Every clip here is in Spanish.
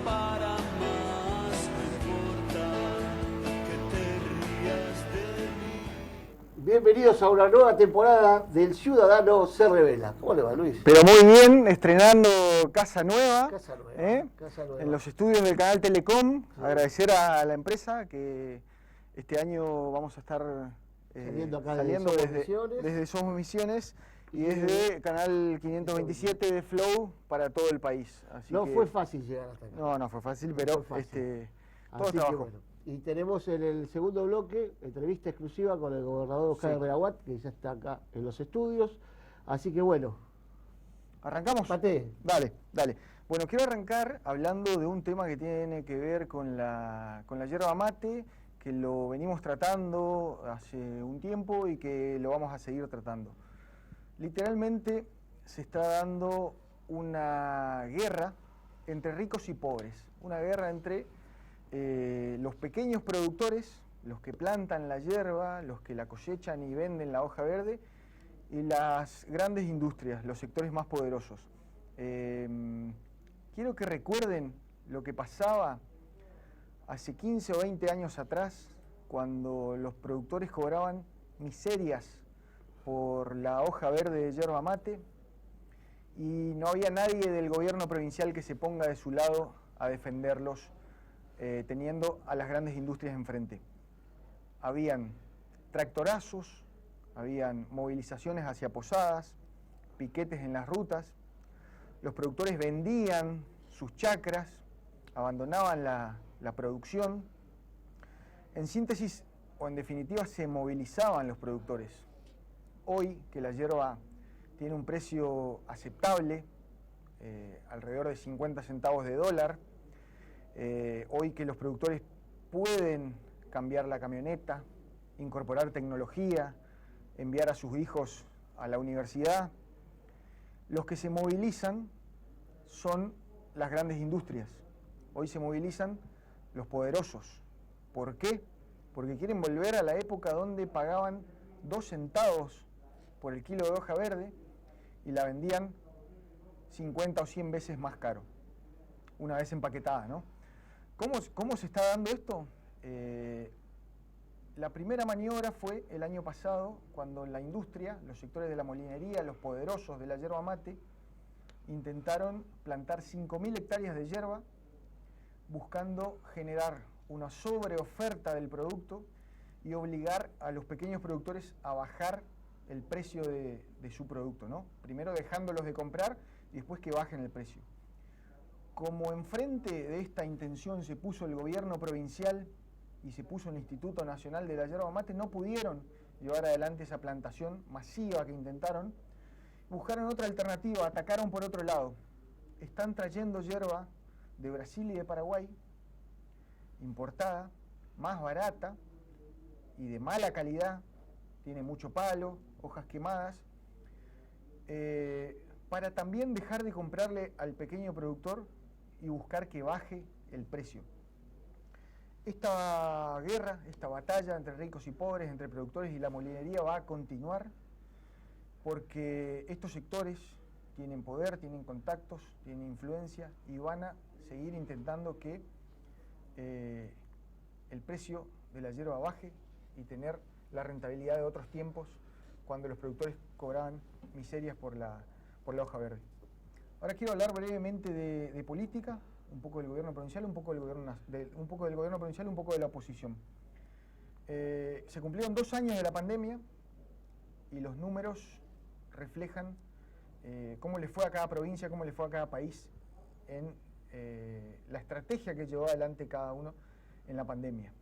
para más, no importa que te rías de mí. Bienvenidos a una nueva temporada del Ciudadano se Revela. ¿Cómo le va, Luis? Pero muy bien, estrenando casa nueva, Casa nueva, casa nueva. en los estudios del canal Telecom. Sí. Agradecer a la empresa que este año vamos a estar Saliendo acá saliendo desde desde Somos Misiones y desde Canal 527 de Flow para todo el país. Así no que, fue fácil llegar hasta acá. No fue fácil, pero fue fácil. todo trabajo. Bueno. Y tenemos en el segundo bloque entrevista exclusiva con el gobernador Oscar Herreraguat, que ya está acá en los estudios. Así que bueno. ¿Arrancamos? Pate. Dale. Bueno, quiero arrancar hablando de un tema que tiene que ver con la yerba mate, que lo venimos tratando hace un tiempo y que lo vamos a seguir tratando. Literalmente se está dando una guerra entre ricos y pobres, una guerra entre los pequeños productores, los que plantan la yerba, los que la cosechan y venden la hoja verde, y las grandes industrias, los sectores más poderosos. Quiero que recuerden lo que pasaba hace 15 o 20 años atrás, cuando los productores cobraban miserias por la hoja verde de yerba mate y no había nadie del gobierno provincial que se ponga de su lado a defenderlos, teniendo a las grandes industrias enfrente. Habían tractorazos, habían movilizaciones hacia Posadas, piquetes en las rutas, los productores vendían sus chacras, abandonaban la producción. En síntesis, o en definitiva, se movilizaban los productores. Hoy, que la yerba tiene un precio aceptable, alrededor de 50 centavos de dólar, hoy que los productores pueden cambiar la camioneta, incorporar tecnología, enviar a sus hijos a la universidad, los que se movilizan son las grandes industrias. Hoy se movilizan los poderosos. ¿Por qué? Porque quieren volver a la época donde pagaban 2 centavos por el kilo de hoja verde y la vendían 50 o 100 veces más caro, una vez empaquetada, ¿no? ¿Cómo se está dando esto? La primera maniobra fue el año pasado, cuando la industria, los sectores de la molinería, los poderosos de la yerba mate, intentaron plantar 5.000 hectáreas de yerba, buscando generar una sobreoferta del producto y obligar a los pequeños productores a bajar el precio de su producto, ¿no? Primero dejándolos de comprar y después que bajen el precio. Como enfrente de esta intención se puso el gobierno provincial y se puso el Instituto Nacional de la Yerba Mate, no pudieron llevar adelante esa plantación masiva que intentaron. Buscaron otra alternativa, atacaron por otro lado. Están trayendo yerba de Brasil y de Paraguay, importada, más barata y de mala calidad, tiene mucho palo, hojas quemadas, para también dejar de comprarle al pequeño productor y buscar que baje el precio. Esta guerra, esta batalla entre ricos y pobres, entre productores y la molinería va a continuar, porque estos sectores tienen poder, tienen contactos, tienen influencia y van a seguir intentando que el precio de la yerba baje y tener la rentabilidad de otros tiempos cuando los productores cobraban miserias por la hoja verde. Ahora quiero hablar brevemente de política, un poco del gobierno provincial, un poco del gobierno provincial, un poco de la oposición. Se cumplieron 2 años de la pandemia y los números reflejan cómo le fue a cada provincia, cómo le fue a cada país en la estrategia que llevó adelante cada uno en la pandemia.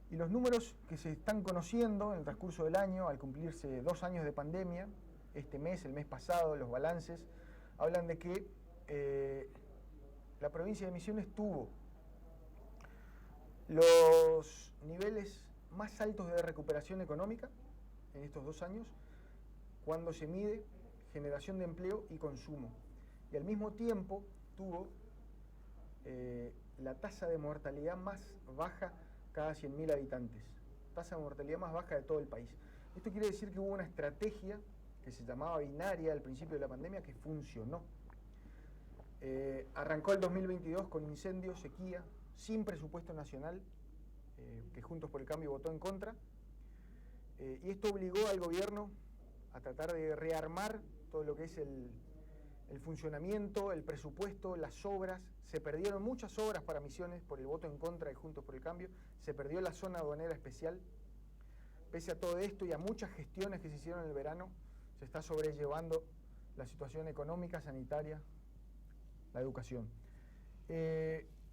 Y los números que se están conociendo en el transcurso del año, al cumplirse 2 años de pandemia, este mes, el mes pasado, los balances, hablan de que la provincia de Misiones tuvo los niveles más altos de recuperación económica en estos 2 años, cuando se mide generación de empleo y consumo. Y al mismo tiempo tuvo la tasa de mortalidad más baja cada 100.000 habitantes. Tasa de mortalidad más baja de todo el país. Esto quiere decir que hubo una estrategia que se llamaba binaria al principio de la pandemia que funcionó. Arrancó el 2022 con incendios, sequía, sin presupuesto nacional, que Juntos por el Cambio votó en contra, y esto obligó al gobierno a tratar de rearmar todo lo que es el funcionamiento, el presupuesto, las obras. Se perdieron muchas obras para Misiones por el voto en contra de Juntos por el Cambio, se perdió la zona aduanera especial. Pese a todo esto y a muchas gestiones que se hicieron en el verano, se está sobrellevando la situación económica, sanitaria, la educación.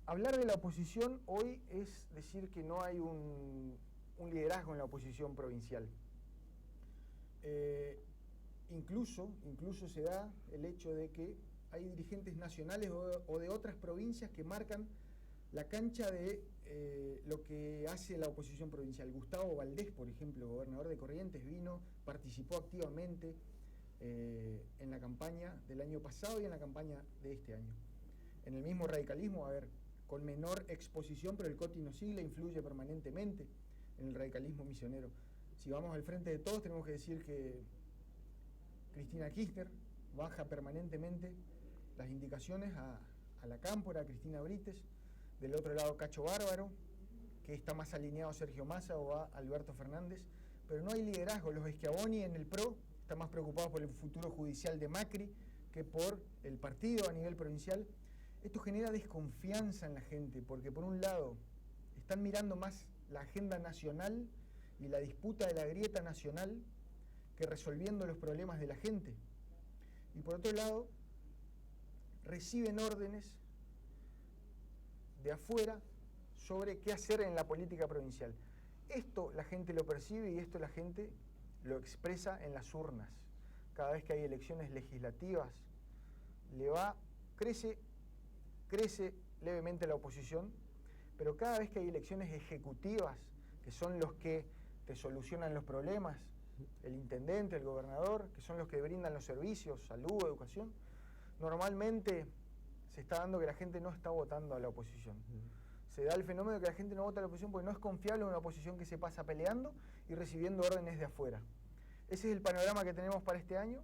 Hablar de la oposición hoy es decir que no hay un liderazgo en la oposición provincial. Incluso se da el hecho de que hay dirigentes nacionales o de otras provincias que marcan la cancha de lo que hace la oposición provincial. Gustavo Valdés, por ejemplo, gobernador de Corrientes, participó activamente en la campaña del año pasado y en la campaña de este año. En el mismo radicalismo, con menor exposición, pero el Coti no sigla, influye permanentemente en el radicalismo misionero. Si vamos al frente de todos, tenemos que decir que Cristina Kirchner baja permanentemente las indicaciones a la Cámpora, a Cristina Brites. Del otro lado, Cacho Bárbaro, que está más alineado a Sergio Massa o a Alberto Fernández. Pero no hay liderazgo. Los Schiavoni en el PRO están más preocupados por el futuro judicial de Macri que por el partido a nivel provincial. Esto genera desconfianza en la gente, porque por un lado están mirando más la agenda nacional y la disputa de la grieta nacional que resolviendo los problemas de la gente. Y por otro lado, reciben órdenes de afuera sobre qué hacer en la política provincial. Esto la gente lo percibe y esto la gente lo expresa en las urnas. Cada vez que hay elecciones legislativas, crece levemente la oposición, pero cada vez que hay elecciones ejecutivas, que son los que te solucionan los problemas, el intendente, el gobernador, que son los que brindan los servicios, salud, educación, normalmente se está dando que la gente no está votando a la oposición. Se da el fenómeno de que la gente no vota a la oposición porque no es confiable una oposición que se pasa peleando y recibiendo órdenes de afuera. Ese es el panorama que tenemos para este año,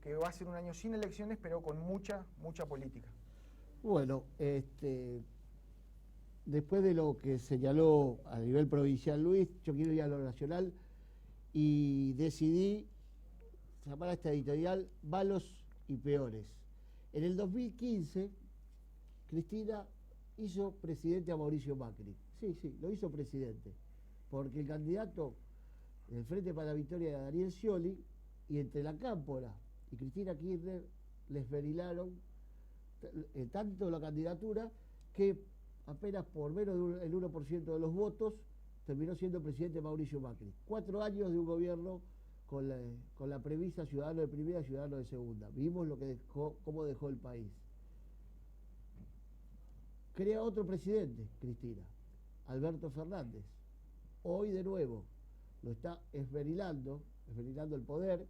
que va a ser un año sin elecciones, pero con mucha política. Bueno, después de lo que señaló a nivel provincial Luis, yo quiero ir a lo nacional y decidí llamar a esta editorial Malos y Peores. En el 2015, Cristina hizo presidente a Mauricio Macri. Sí, lo hizo presidente, porque el candidato del Frente para la Victoria era Daniel Scioli, y entre la Cámpora y Cristina Kirchner les verilaron tanto la candidatura que apenas por menos del 1% de los votos terminó siendo presidente Mauricio Macri. 4 años de un gobierno con la premisa ciudadano de primera, ciudadano de segunda. Vimos cómo dejó el país. Crea otro presidente, Cristina, Alberto Fernández. Hoy de nuevo lo está esmerilando el poder.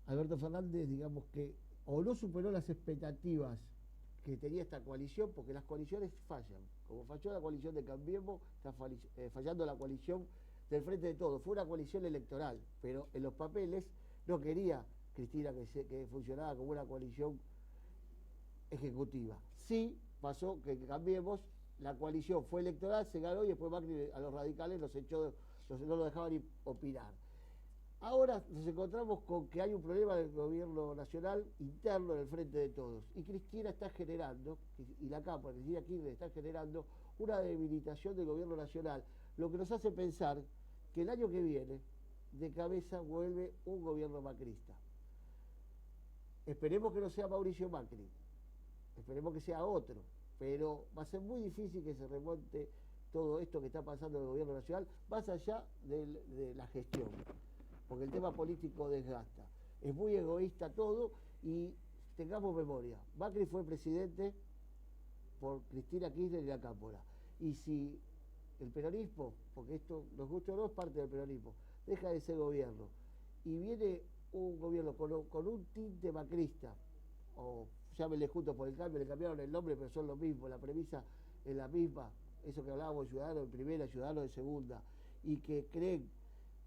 Alberto Fernández, digamos que o no superó las expectativas que tenía esta coalición, porque las coaliciones fallan. Como falló la coalición de Cambiemos, está fallando la coalición del Frente de Todos. Fue una coalición electoral, pero en los papeles no quería Cristina que funcionara como una coalición ejecutiva. Sí pasó que Cambiemos, la coalición fue electoral, se ganó y después Macri a los radicales los echó, no lo dejaban ni opinar. Ahora nos encontramos con que hay un problema del gobierno nacional interno en el Frente de Todos. Y Cristina está generando, y la Cámpora, Cristina Kirchner está generando una debilitación del gobierno nacional, lo que nos hace pensar que el año que viene, de cabeza, vuelve un gobierno macrista. Esperemos que no sea Mauricio Macri, esperemos que sea otro, pero va a ser muy difícil que se remonte todo esto que está pasando en el gobierno nacional, más allá de la gestión. Porque el tema político desgasta. Es muy egoísta todo y tengamos memoria. Macri fue presidente por Cristina Kirchner y la Cámpora. Y si el peronismo, porque esto nos gusta o no, es parte del peronismo, deja de ser gobierno y viene un gobierno con un tinte macrista, o llámenle Juntos por el Cambio, le cambiaron el nombre, pero son lo mismo, la premisa es la misma, eso que hablábamos, ciudadano de primera, ciudadano de segunda, y que creen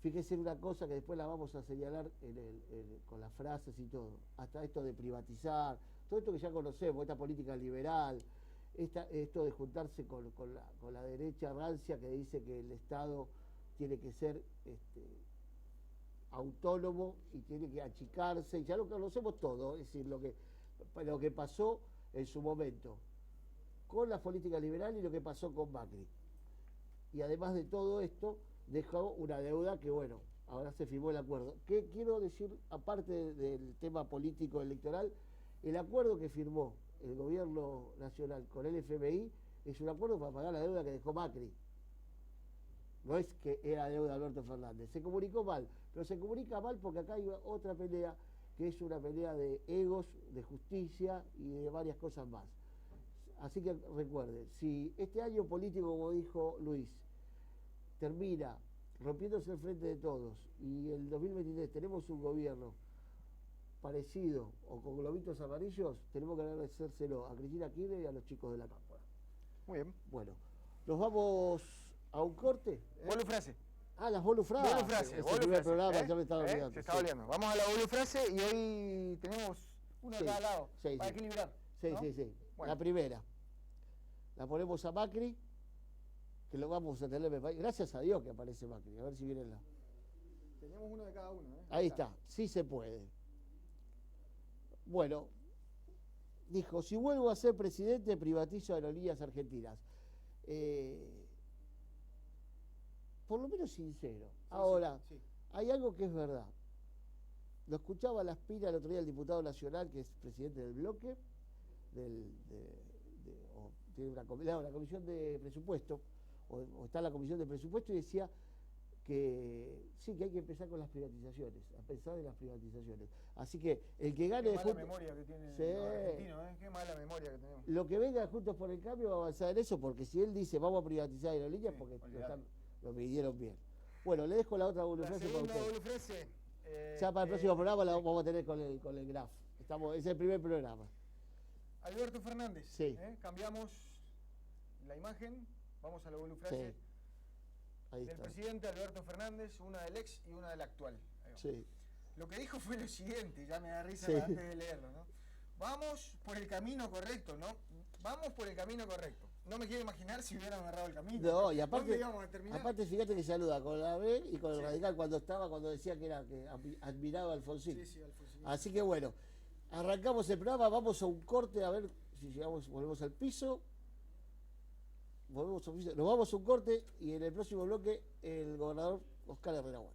fíjese en una cosa que después la vamos a señalar con las frases y todo, hasta esto de privatizar, todo esto que ya conocemos, esta política liberal, esto de juntarse con la derecha rancia que dice que el Estado tiene que ser autónomo y tiene que achicarse, y ya lo conocemos todo, es decir, lo que pasó en su momento con la política liberal y lo que pasó con Macri. Y además de todo esto, dejó una deuda que, bueno, ahora se firmó el acuerdo. ¿Qué quiero decir, aparte del tema político electoral? El acuerdo que firmó el gobierno nacional con el FMI es un acuerdo para pagar la deuda que dejó Macri. No es que era deuda de Alberto Fernández. Se comunicó mal, pero se comunica mal porque acá hay otra pelea, que es una pelea de egos, de justicia y de varias cosas más. Así que recuerden, si este año político, como dijo Luis, termina rompiéndose el frente de todos y el 2023 tenemos un gobierno parecido o con globitos amarillos, tenemos que agradecérselo a Cristina Kirchner y a los chicos de la Cámpora. Muy bien. Bueno, nos vamos a un corte. Volufrase. Ah, las bolufrases. Volufrase. Es el primer programa, ya me estaba olvidando. Se estaba olvidando. Vamos a la volufrase y hoy tenemos uno de cada lado para equilibrar. Sí, ¿no? sí. Bueno. La primera. La ponemos a Macri, que lo vamos a tener. Gracias a Dios que aparece Macri. A ver si viene la. Tenemos uno de cada uno. Ahí está, sí se puede. Bueno, dijo, si vuelvo a ser presidente, privatizo Aerolíneas Argentinas. Por lo menos sincero. Ahora, sí. hay algo que es verdad. Lo escuchaba a las pilas el otro día el diputado nacional, que es presidente del bloque, tiene una comisión de presupuesto, o está en la comisión de presupuesto, y decía que sí, que hay que empezar con las privatizaciones, a pensar en las privatizaciones. Así que el que gane... Qué mala memoria que tienen los argentinos, qué mala memoria que tenemos. Lo que venga Juntos por el Cambio va a avanzar en eso, porque si él dice vamos a privatizar Aerolíneas, porque lo midieron bien. Bueno, le dejo la otra volufrase para usted. Volufrase, ya para el próximo programa la vamos a tener con el graf. Es el primer programa. Alberto Fernández. Sí. Cambiamos la imagen, vamos a la volufrase. Sí. Ahí del está. presidente Alberto Fernández, una del ex y una del actual. Sí. Lo que dijo fue lo siguiente, ya me da risa Sí. antes de leerlo, ¿no? Vamos por el camino correcto, ¿no? Vamos por el camino correcto. No me quiero imaginar si hubieran agarrado el camino. No, y ¿Dónde íbamos a terminar? aparte fíjate que saluda con la B y con el radical cuando decía que admiraba a Alfonsín. Sí, Alfonsín. Así que bueno, arrancamos el programa, vamos a un corte a ver si volvemos al piso. Nos vamos a un corte y en el próximo bloque el gobernador Oscar Herrera Huat.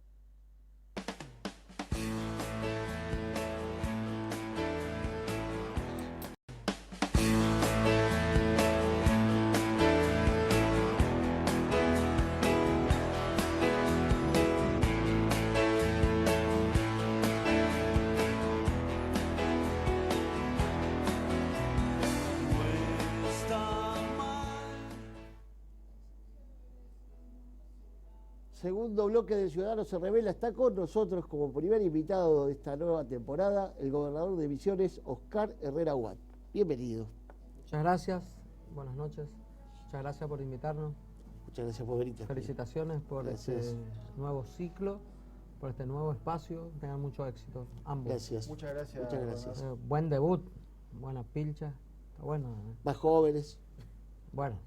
Segundo bloque de Ciudadanos se revela, está con nosotros como primer invitado de esta nueva temporada el gobernador de Misiones, Oscar Herrera Huat. Bienvenido. Muchas gracias, buenas noches, muchas gracias por invitarnos. Muchas gracias por venir. Felicitaciones por Gracias. este nuevo ciclo, por este nuevo espacio, tengan mucho éxito, ambos. Gracias. Muchas gracias. Muchas gracias. Buen debut, buena pilcha, está bueno. Más jóvenes. Bueno,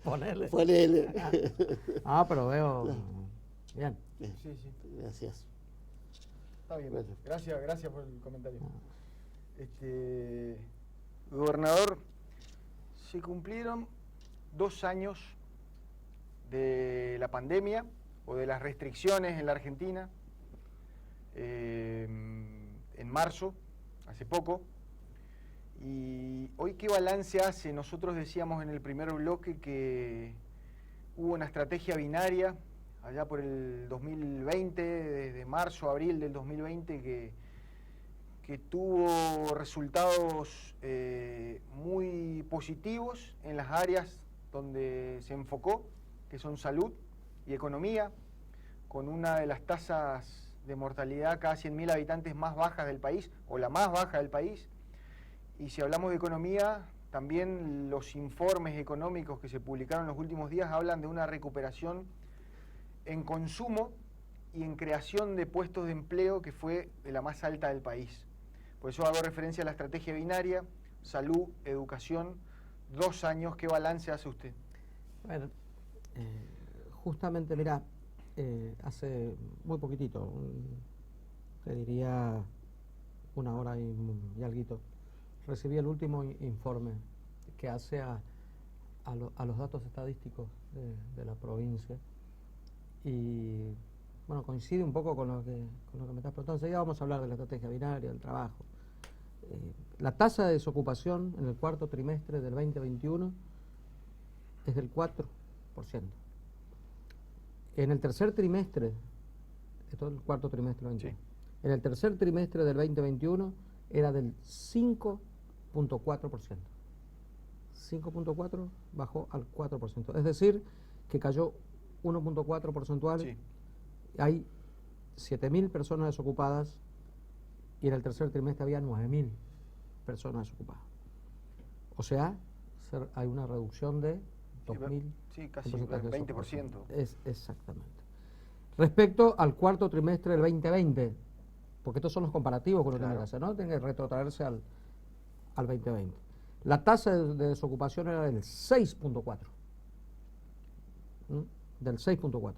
ponele. Ponele. Ah, pero veo bien. Sí. Gracias. Está bien. Bueno. Gracias por el comentario. Gobernador, se cumplieron 2 años de la pandemia o de las restricciones en la Argentina. En marzo, hace poco. Y hoy, ¿qué balance hace? Nosotros decíamos en el primer bloque que hubo una estrategia binaria allá por el 2020, desde marzo, abril del 2020, que tuvo resultados muy positivos en las áreas donde se enfocó, que son salud y economía, con una de las tasas de mortalidad cada 100.000 habitantes más bajas del país, o la más baja del país. Y si hablamos de economía, también los informes económicos que se publicaron en los últimos días hablan de una recuperación en consumo y en creación de puestos de empleo, que fue de la más alta del país. Por eso hago referencia a la estrategia binaria, salud, educación, 2 años. ¿Qué balance hace usted? Bueno, justamente, mira, hace muy poquitito, te diría 1 hora y alguito, recibí el último informe que hace a los datos estadísticos de la provincia, y bueno, coincide un poco con lo que me estás preguntando. Enseguida vamos a hablar de la estrategia binaria, del trabajo. La tasa de desocupación en el cuarto trimestre del 2021 es del 4%. En el tercer trimestre, esto es el cuarto trimestre del 2021, Sí. en el tercer trimestre del 2021 era del 5.4%. 5.4 bajó al 4%. Es decir, que cayó 1.4 porcentual. Sí. Hay 7.000 personas desocupadas y en el tercer trimestre había 9.000 personas desocupadas. O sea, hay una reducción de 2.000. Sí, casi en porcentaje de 20%. desocupación. Exactamente. Respecto al cuarto trimestre del 2020, porque estos son los comparativos que uno tiene que hacer, ¿no? Tiene que retrotraerse al 2020. La tasa de desocupación era del 6.4. Del 6.4.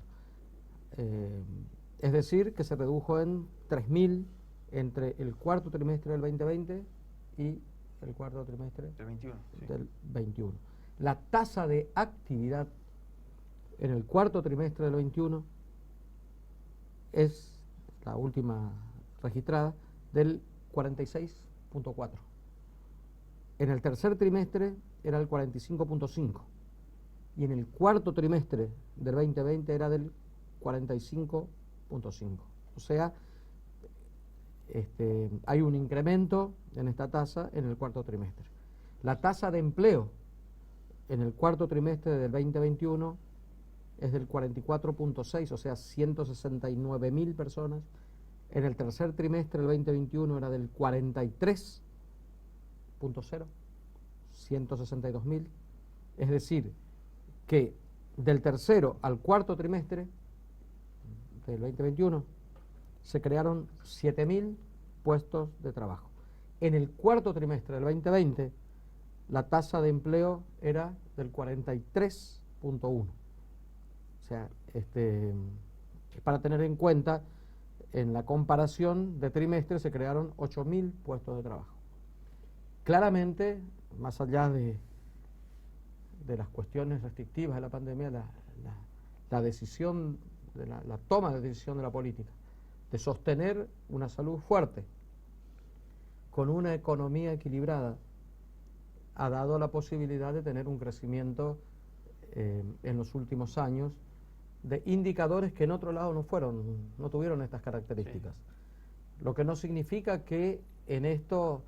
Es decir, que se redujo en 3.000 entre el cuarto trimestre del 2020 y el cuarto trimestre Del 21. Sí. del 21. La tasa de actividad en el cuarto trimestre del 21 es la última registrada del 46.4. En el tercer trimestre era el 45.5 y en el cuarto trimestre del 2020 era del 45.5. O sea, hay un incremento en esta tasa en el cuarto trimestre. La tasa de empleo en el cuarto trimestre del 2021 es del 44.6, o sea, 169.000 personas. En el tercer trimestre del 2021 era del 43.0, 162.000. Es decir, que del tercero al cuarto trimestre del 2021 se crearon 7.000 puestos de trabajo. En el cuarto trimestre del 2020 la tasa de empleo era del 43.1. O sea, es para tener en cuenta, en la comparación de trimestres se crearon 8.000 puestos de trabajo. Claramente, más allá de las cuestiones restrictivas de la pandemia, la decisión, la toma de decisión de la política de sostener una salud fuerte con una economía equilibrada ha dado la posibilidad de tener un crecimiento en los últimos años de indicadores que en otro lado no tuvieron estas características. Sí. Lo que no significa que en esto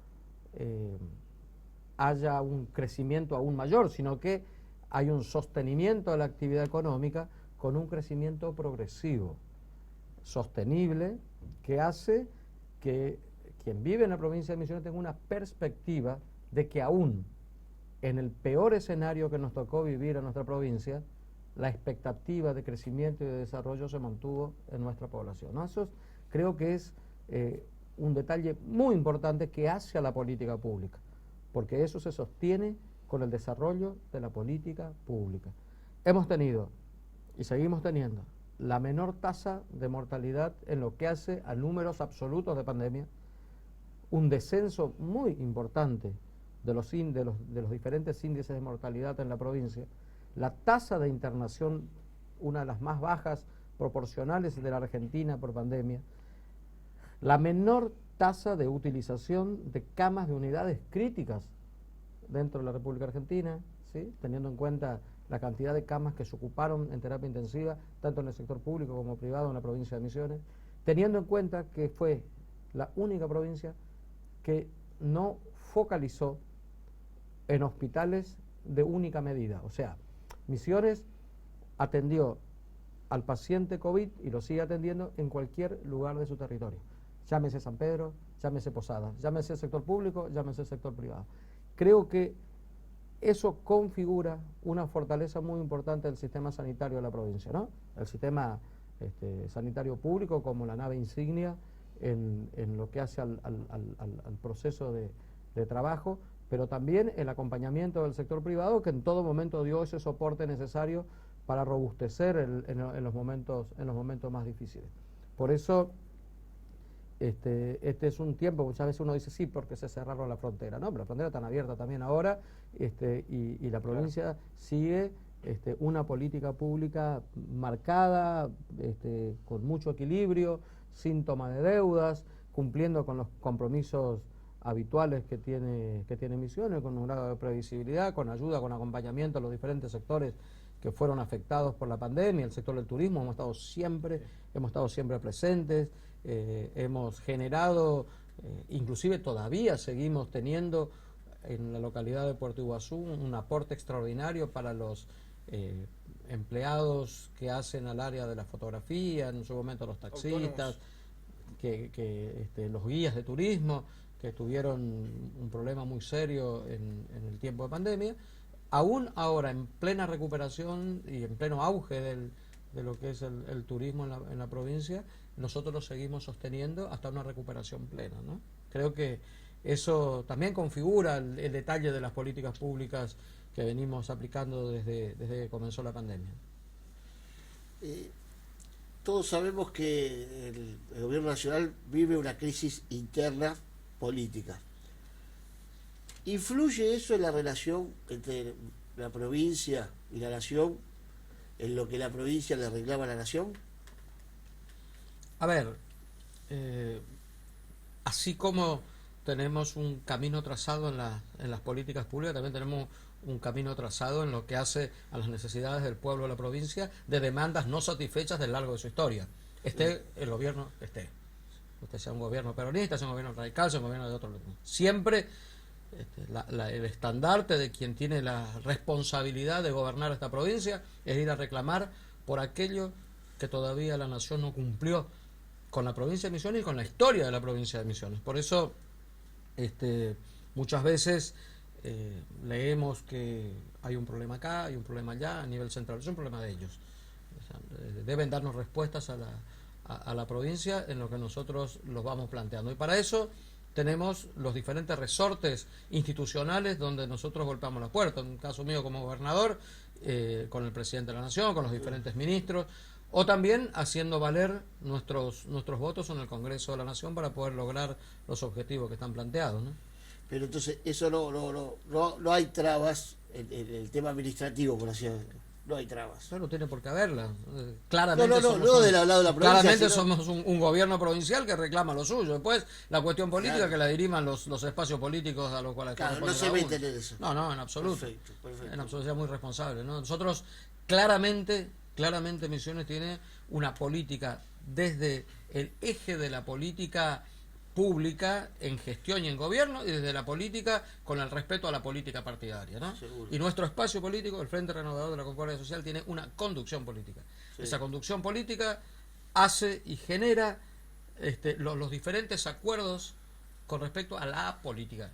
haya un crecimiento aún mayor, sino que hay un sostenimiento de la actividad económica con un crecimiento progresivo, sostenible, que hace que quien vive en la provincia de Misiones tenga una perspectiva de que aún en el peor escenario que nos tocó vivir en nuestra provincia, la expectativa de crecimiento y de desarrollo se mantuvo en nuestra población, ¿no? Eso creo que es un detalle muy importante que hace a la política pública, porque eso se sostiene con el desarrollo de la política pública. Hemos tenido y seguimos teniendo la menor tasa de mortalidad en lo que hace a números absolutos de pandemia, un descenso muy importante de los diferentes índices de mortalidad en la provincia, la tasa de internación, una de las más bajas proporcionales de la Argentina por pandemia, la menor tasa de utilización de camas de unidades críticas dentro de la República Argentina, ¿sí? Teniendo en cuenta la cantidad de camas que se ocuparon en terapia intensiva, tanto en el sector público como privado en la provincia de Misiones, teniendo en cuenta que fue la única provincia que no focalizó en hospitales de única medida. O sea, Misiones atendió al paciente COVID y lo sigue atendiendo en cualquier lugar de su territorio. Llámese San Pedro, llámese Posadas, llámese sector público, llámese sector privado. Creo que eso configura una fortaleza muy importante del sistema sanitario de la provincia, ¿no? El sistema sanitario público como la nave insignia en lo que hace al proceso de trabajo, pero también el acompañamiento del sector privado, que en todo momento dio ese soporte necesario para robustecer en los momentos más difíciles. Por eso este es un tiempo, muchas veces uno dice sí, porque se cerraron la frontera, ¿no? Pero la frontera está abierta también ahora, y la provincia sigue una política pública marcada, con mucho equilibrio, sin toma de deudas, cumpliendo con los compromisos habituales que tiene Misiones, con un grado de previsibilidad, con ayuda, con acompañamiento a los diferentes sectores que fueron afectados por la pandemia. El sector del turismo hemos estado siempre presentes, hemos generado, inclusive todavía seguimos teniendo en la localidad de Puerto Iguazú un aporte extraordinario para los empleados que hacen al área de la fotografía, en su momento los taxistas, los guías de turismo, que tuvieron un problema muy serio en el tiempo de pandemia. Aún ahora, en plena recuperación y en pleno auge de lo que es el turismo en la provincia, nosotros lo seguimos sosteniendo hasta una recuperación plena, ¿no? Creo que eso también configura el detalle de las políticas públicas que venimos aplicando desde que comenzó la pandemia. Todos sabemos que el gobierno nacional vive una crisis interna política. ¿Influye eso en la relación entre la provincia y la nación, en lo que la provincia le reclama a la nación? A ver, así como tenemos un camino trazado en las políticas públicas, también tenemos un camino trazado en lo que hace a las necesidades del pueblo de la provincia, de demandas no satisfechas del largo de su historia. El gobierno usted sea un gobierno peronista, sea un gobierno radical, sea un gobierno de otro. Siempre el estandarte de quien tiene la responsabilidad de gobernar esta provincia es ir a reclamar por aquello que todavía la nación no cumplió con la provincia de Misiones y con la historia de la provincia de Misiones. Por eso muchas veces leemos que hay un problema acá, hay un problema allá, a nivel central. Es un problema de ellos. O sea, deben darnos respuestas a la provincia en lo que nosotros los vamos planteando. Y para eso tenemos los diferentes resortes institucionales donde nosotros golpeamos la puerta. En el caso mío como gobernador, con el presidente de la Nación, con los diferentes ministros, o también haciendo valer nuestros votos en el Congreso de la Nación para poder lograr los objetivos que están planteados, ¿no? Pero entonces eso no hay trabas en el tema administrativo, por así decirlo. No hay trabas. No tiene por qué haberla. Claramente no del lado de la provincia. Claramente somos un gobierno provincial que reclama lo suyo. Después, la cuestión política, claro, que la diriman los espacios políticos a los cuales no se meten en eso. No, en absoluto. Perfecto. En absoluto, es muy responsable, ¿no? Nosotros claramente Misiones tiene una política desde el eje de la política pública en gestión y en gobierno, y desde la política con el respeto a la política partidaria, ¿no? Seguro. Y nuestro espacio político, el Frente Renovador de la Concordia Social, tiene una conducción política. Sí. Esa conducción política hace y genera los diferentes acuerdos con respecto a la política.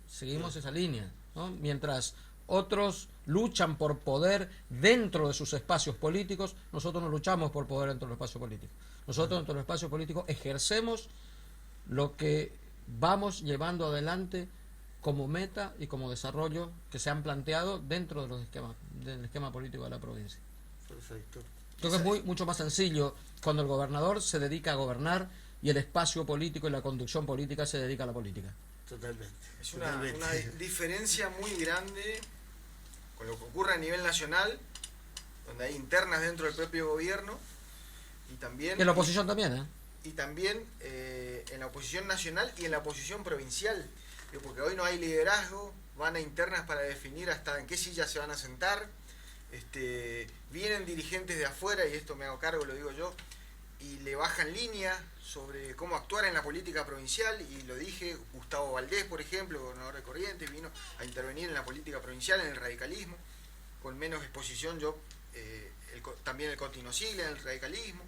Seguimos esa línea, ¿no? Mientras otros luchan por poder dentro de sus espacios políticos, nosotros no luchamos por poder dentro del espacio político. Nosotros dentro del espacio político ejercemos lo que vamos llevando adelante como meta y como desarrollo que se han planteado dentro de los esquemas, del esquema político de la provincia. Perfecto. Creo que es mucho más sencillo cuando el gobernador se dedica a gobernar y el espacio político y la conducción política se dedica a la política. Totalmente. Es una diferencia muy grande con lo que ocurre a nivel nacional, donde hay internas dentro del propio gobierno y también... Y en la oposición también, ¿eh? Y también en la oposición nacional y en la oposición provincial, porque hoy no hay liderazgo, van a internas para definir hasta en qué silla se van a sentar, vienen dirigentes de afuera, y esto me hago cargo, lo digo yo, y le bajan línea sobre cómo actuar en la política provincial, y lo dije, Gustavo Valdés, por ejemplo, gobernador de Corrientes, vino a intervenir en la política provincial, en el radicalismo, con menos exposición yo, también el Cotino Sigla en el radicalismo,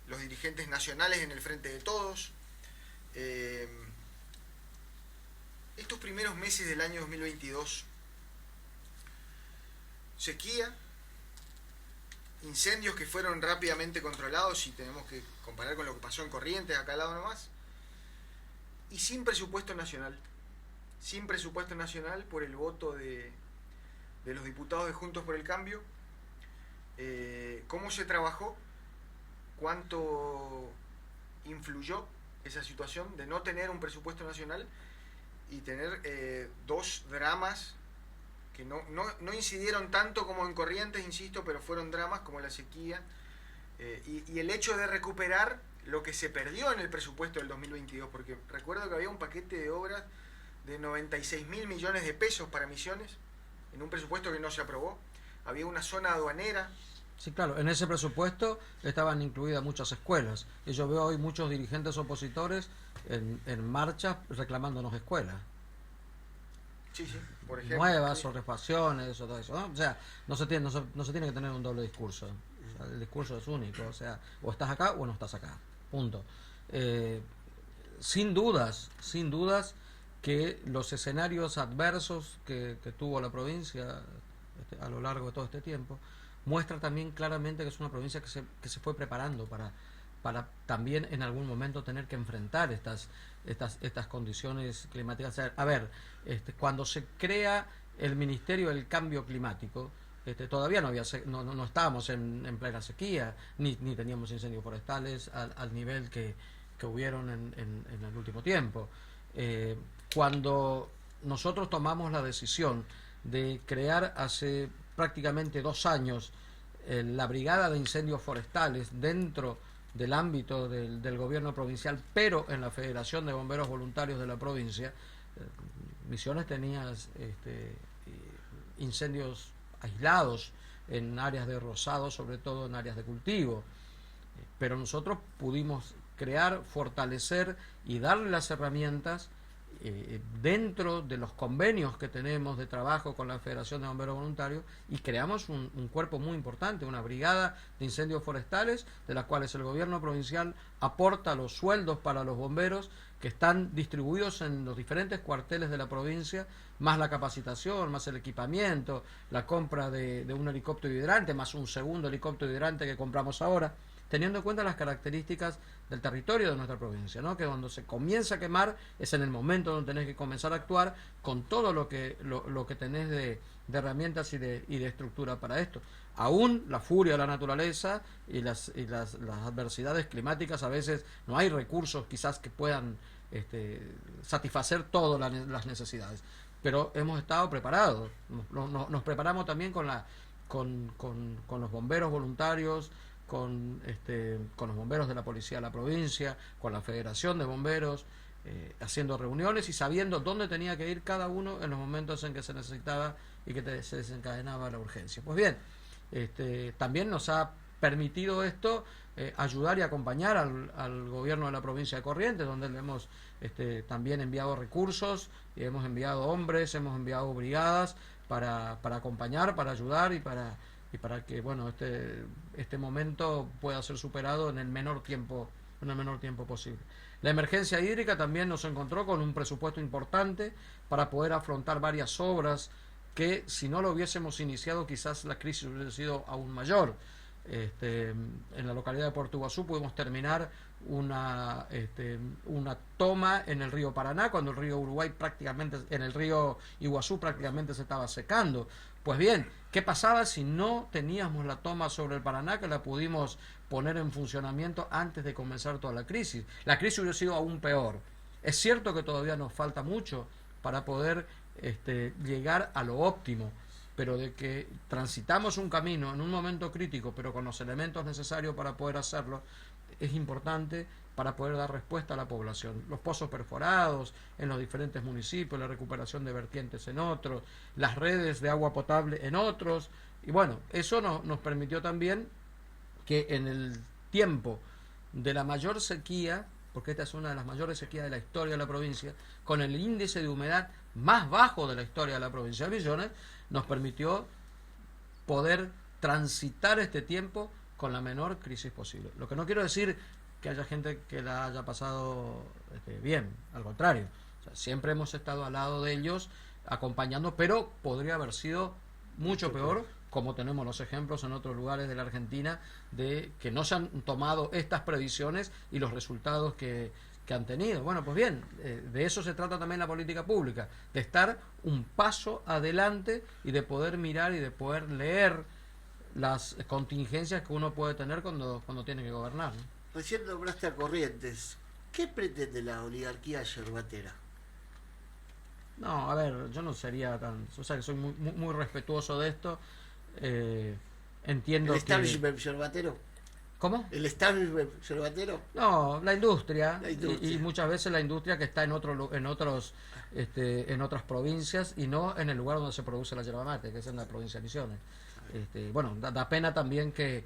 los dirigentes nacionales en el Frente de Todos. Estos primeros meses del año 2022 sequía, incendios que fueron rápidamente controlados, y tenemos que comparar con lo que pasó en Corrientes, acá al lado nomás, y sin presupuesto nacional. Sin presupuesto nacional por el voto de los diputados de Juntos por el Cambio. ¿Cómo se trabajó? ¿Cuánto influyó esa situación de no tener un presupuesto nacional y tener dos dramas que no incidieron tanto como en Corrientes, insisto, pero fueron dramas como la sequía y el hecho de recuperar lo que se perdió en el presupuesto del 2022? Porque recuerdo que había un paquete de obras de 96.000 millones de pesos para Misiones en un presupuesto que no se aprobó. Había una zona aduanera. Sí, claro, en ese presupuesto estaban incluidas muchas escuelas. Y yo veo hoy muchos dirigentes opositores en marchas reclamándonos escuelas. Sí, sí, por ejemplo. Nuevas, sí. o refacciones, o todo eso, ¿no? O sea, no se tiene que tener un doble discurso. O sea, el discurso es único. O sea, o estás acá o no estás acá. Punto. Sin dudas que los escenarios adversos que tuvo la provincia a lo largo de todo este tiempo muestra también claramente que es una provincia que se fue preparando para también en algún momento tener que enfrentar estas condiciones climáticas. A ver, cuando se crea el Ministerio del Cambio Climático, todavía no estábamos en plena sequía, ni teníamos incendios forestales al nivel que hubieron en el último tiempo. Cuando nosotros tomamos la decisión de crear hace prácticamente 2 años la Brigada de Incendios Forestales dentro del ámbito del gobierno provincial, pero en la Federación de Bomberos Voluntarios de la provincia, Misiones tenía incendios aislados en áreas de rozado, sobre todo en áreas de cultivo, pero nosotros pudimos crear, fortalecer y darle las herramientas dentro de los convenios que tenemos de trabajo con la Federación de Bomberos Voluntarios, y creamos un cuerpo muy importante, una brigada de incendios forestales, de las cuales el gobierno provincial aporta los sueldos para los bomberos, que están distribuidos en los diferentes cuarteles de la provincia, más la capacitación, más el equipamiento, la compra de un helicóptero hidrante, más un segundo helicóptero hidrante que compramos ahora, teniendo en cuenta las características del territorio de nuestra provincia, ¿no? Que cuando se comienza a quemar es en el momento donde tenés que comenzar a actuar con todo lo que tenés de herramientas y de estructura para esto. Aún la furia de la naturaleza y las adversidades climáticas, a veces no hay recursos quizás que puedan satisfacer todas las necesidades, pero hemos estado preparados. Nos preparamos también con los bomberos voluntarios, con los bomberos de la policía de la provincia, con la Federación de Bomberos, haciendo reuniones y sabiendo dónde tenía que ir cada uno en los momentos en que se necesitaba y que se desencadenaba la urgencia. Pues bien, también nos ha permitido esto ayudar y acompañar al gobierno de la provincia de Corrientes, donde le hemos también enviado recursos, y hemos enviado hombres, hemos enviado brigadas para acompañar, para ayudar y para que bueno este momento pueda ser superado en el menor tiempo posible. La emergencia hídrica también nos encontró con un presupuesto importante para poder afrontar varias obras que, si no lo hubiésemos iniciado, quizás la crisis hubiera sido aún mayor. En la localidad de Puerto Iguazú pudimos terminar una toma en el río Paraná, cuando el río en el río Iguazú prácticamente se estaba secando. Pues bien, ¿qué pasaba si no teníamos la toma sobre el Paraná, que la pudimos poner en funcionamiento antes de comenzar toda la crisis? La crisis hubiera sido aún peor. Es cierto que todavía nos falta mucho para poder llegar a lo óptimo, pero de que transitamos un camino en un momento crítico, pero con los elementos necesarios para poder hacerlo, es importante para poder dar respuesta a la población. Los pozos perforados en los diferentes municipios, la recuperación de vertientes en otros, las redes de agua potable en otros, y bueno, eso nos permitió también que en el tiempo de la mayor sequía, porque esta es una de las mayores sequías de la historia de la provincia, con el índice de humedad más bajo de la historia de la provincia de Misiones, nos permitió poder transitar este tiempo con la menor crisis posible. Lo que no quiero decir que haya gente que la haya pasado bien, al contrario. O sea, siempre hemos estado al lado de ellos, acompañando, pero podría haber sido mucho peor como tenemos los ejemplos en otros lugares de la Argentina de que no se han tomado estas previsiones y los resultados que han tenido. Bueno, pues bien, de eso se trata también la política pública, de estar un paso adelante y de poder mirar y de poder leer las contingencias que uno puede tener cuando tiene que gobernar, ¿no? Recién nombraste a Corrientes. ¿Qué pretende la oligarquía yerbatera? No, a ver, yo no sería tan... O sea, que soy muy respetuoso de esto. Entiendo ¿El que... establishment yerbatero? ¿Cómo? ¿El establishment yerbatero? No, la industria, La industria. y muchas veces la industria que está en otras provincias y no en el lugar donde se produce la yerba mate, que es en la provincia de Misiones. Bueno, da pena también que